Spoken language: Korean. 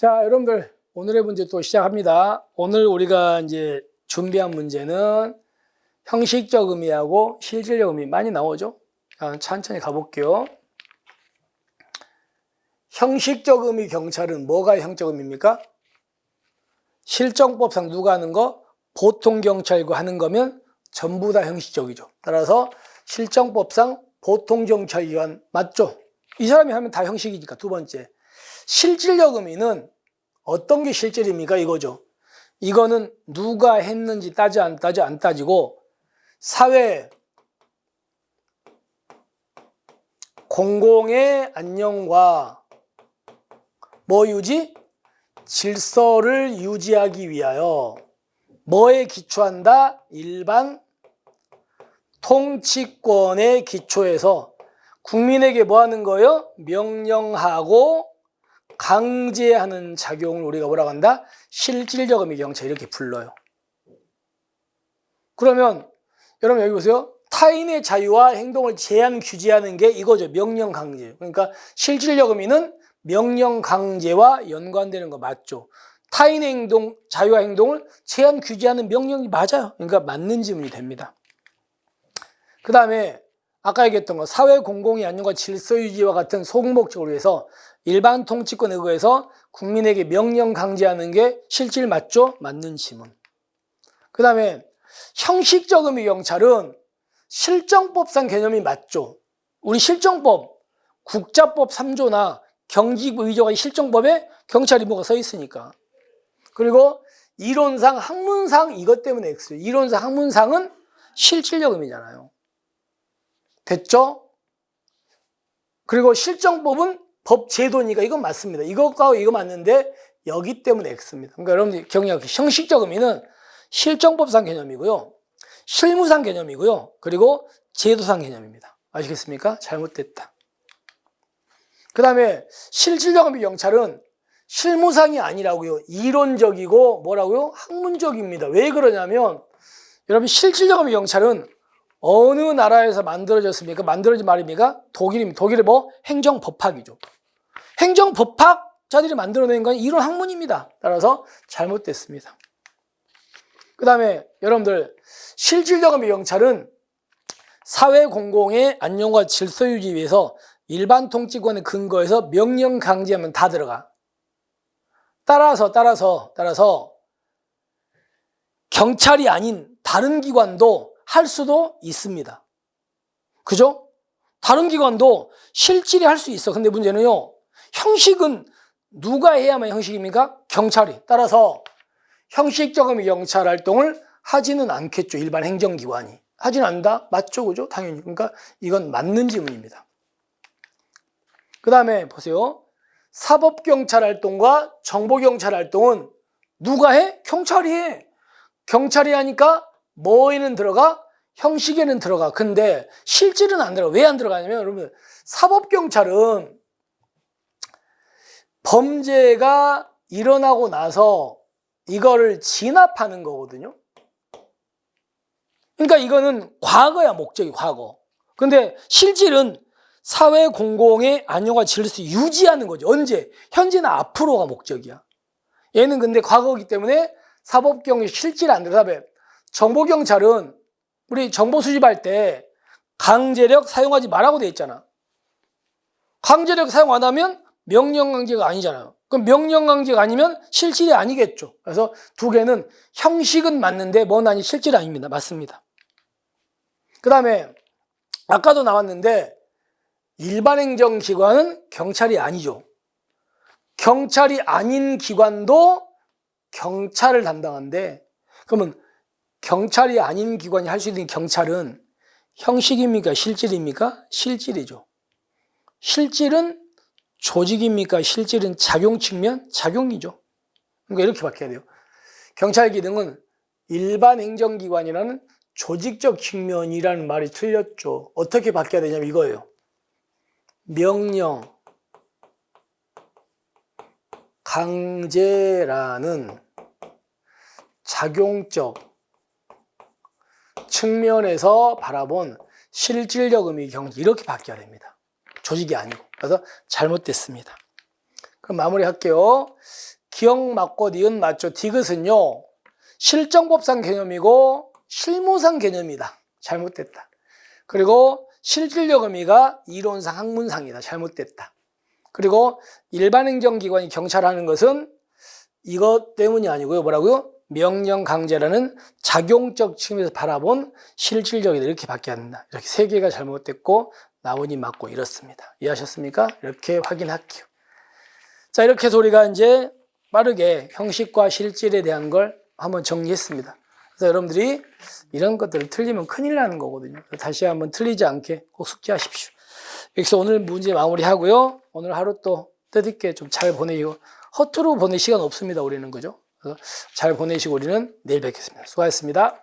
자, 여러분들 오늘의 문제 또 시작합니다. 오늘 우리가 이제 준비한 문제는 형식적 의미하고 실질적 의미 많이 나오죠? 천천히 가볼게요. 형식적 의미 경찰은 뭐가 형식적 의미입니까? 실정법상 누가 하는 거? 보통 경찰과 하는 거면 전부 다 형식적이죠. 따라서 실정법상 보통 경찰기관 맞죠? 이 사람이 하면 다 형식이니까. 두 번째, 실질적 의미는 어떤 게 실질입니까? 이거죠. 이거는 누가 했는지 안 따지고 사회 공공의 안녕과 뭐 유지? 질서를 유지하기 위하여 뭐에 기초한다? 일반 통치권의 기초에서 국민에게 뭐 하는 거예요? 명령하고 강제하는 작용을 우리가 뭐라고 한다? 실질적 의미 경찰 이렇게 불러요. 그러면 여러분 여기 보세요. 타인의 자유와 행동을 제한 규제하는 게 이거죠. 명령 강제. 그러니까 실질적 의미는 명령 강제와 연관되는 거 맞죠? 타인의 행동, 자유와 행동을 제한 규제하는 명령이 맞아요. 그러니까 맞는 지문이 됩니다. 그 다음에 아까 얘기했던 거 사회 공공의 안녕과 질서 유지와 같은 소목적을 위해서 일반 통치권에 의해서 국민에게 명령 강제하는 게 실질 맞죠? 맞는 지문. 그 다음에 형식적 의미 경찰은 실정법상 개념이 맞죠? 우리 실정법 국자법 3조나 경기부 2조가 실정법에 경찰이 뭐가 써 있으니까. 그리고 이론상 학문상 이것 때문에 X. 이론상 학문상은 실질적 의미잖아요. 됐죠? 그리고 실정법은 법 제도니까 이건 맞습니다. 이것과 이거 맞는데 여기 때문에 X입니다. 그러니까 여러분들 경력 형식적 의미는 실정법상 개념이고요. 실무상 개념이고요. 그리고 제도상 개념입니다. 아시겠습니까? 잘못됐다. 그 다음에 실질적 의미 경찰은 실무상이 아니라고요. 이론적이고 뭐라고요? 학문적입니다. 왜 그러냐면 여러분 실질적 의미 경찰은 어느 나라에서 만들어졌습니까? 만들어진 말입니까? 독일입니다. 독일의 뭐? 행정법학이죠. 행정법학자들이 만들어낸 건 이론 학문입니다. 따라서 잘못됐습니다. 그 다음에 여러분들 실질적 의미 경찰은 사회 공공의 안녕과 질서 유지 위해서 일반 통치권의 근거에서 명령 강제하면 다 들어가. 따라서 경찰이 아닌 다른 기관도 할 수도 있습니다. 그죠? 다른 기관도 실질이 할 수 있어. 근데 문제는요, 형식은 누가 해야만 형식입니까? 경찰이. 따라서 형식적 의미 경찰 활동을 하지는 않겠죠. 일반 행정기관이. 하지는 않는다? 맞죠? 그죠? 당연히. 그러니까 이건 맞는 지문입니다. 그 다음에 보세요. 사법경찰 활동과 정보경찰 활동은 누가 해? 경찰이 해. 경찰이 하니까 뭐에는 들어가? 형식에는 들어가. 근데 실질은 안 들어가. 왜 안 들어가냐면 여러분 사법경찰은 범죄가 일어나고 나서 이거를 진압하는 거거든요. 그러니까 이거는 과거야. 목적이 과거. 근데 실질은 사회 공공의 안녕과 질서 유지하는 거죠. 언제? 현재나 앞으로가 목적이야. 얘는 근데 과거이기 때문에 사법경이 실질 안 들어가. 정보경찰은 우리 정보 수집할 때 강제력 사용하지 말라고 돼 있잖아. 강제력 사용 안 하면 명령 강제가 아니잖아요. 그럼 명령 강제가 아니면 실질이 아니겠죠. 그래서 두 개는 형식은 맞는데 뭔 아니 실질이 아닙니다. 맞습니다. 그 다음에 아까도 나왔는데 일반 행정기관은 경찰이 아니죠. 경찰이 아닌 기관도 경찰을 담당한데 그러면 경찰이 아닌 기관이 할 수 있는 경찰은 형식입니까? 실질입니까? 실질이죠. 실질은 조직입니까? 실질은 작용 측면? 작용이죠. 그러니까 이렇게 바뀌어야 돼요. 경찰 기능은 일반 행정기관이라는 조직적 측면이라는 말이 틀렸죠. 어떻게 바뀌어야 되냐면 이거예요. 명령, 강제라는 작용적 측면에서 바라본 실질적 의미 경지 이렇게 바뀌어야 됩니다. 조직이 아니고. 그래서 잘못됐습니다. 그럼 마무리할게요. 기억 맞고 니은 맞죠? 디귿은요. 실정법상 개념이고 실무상 개념이다. 잘못됐다. 그리고 실질적 의미가 이론상 학문상이다. 잘못됐다. 그리고 일반행정기관이 경찰하는 것은 이것 때문이 아니고요. 뭐라고요? 명령강제라는 작용적 측면에서 바라본 실질적이다. 이렇게 바뀌어야 한다. 이렇게 세 개가 잘못됐고 나머지 맞고 이렇습니다. 이해하셨습니까? 이렇게 확인할게요. 자, 이렇게 해서 우리가 이제 빠르게 형식과 실질에 대한 걸 한번 정리했습니다. 그래서 여러분들이 이런 것들을 틀리면 큰일 나는 거거든요. 다시 한번 틀리지 않게 꼭 숙지하십시오. 여기서 오늘 문제 마무리하고요. 오늘 하루 또 뜻있게 좀 잘 보내시고 허투루 보낼 시간 없습니다. 우리는 그죠? 그래서 잘 보내시고 우리는 내일 뵙겠습니다. 수고하셨습니다.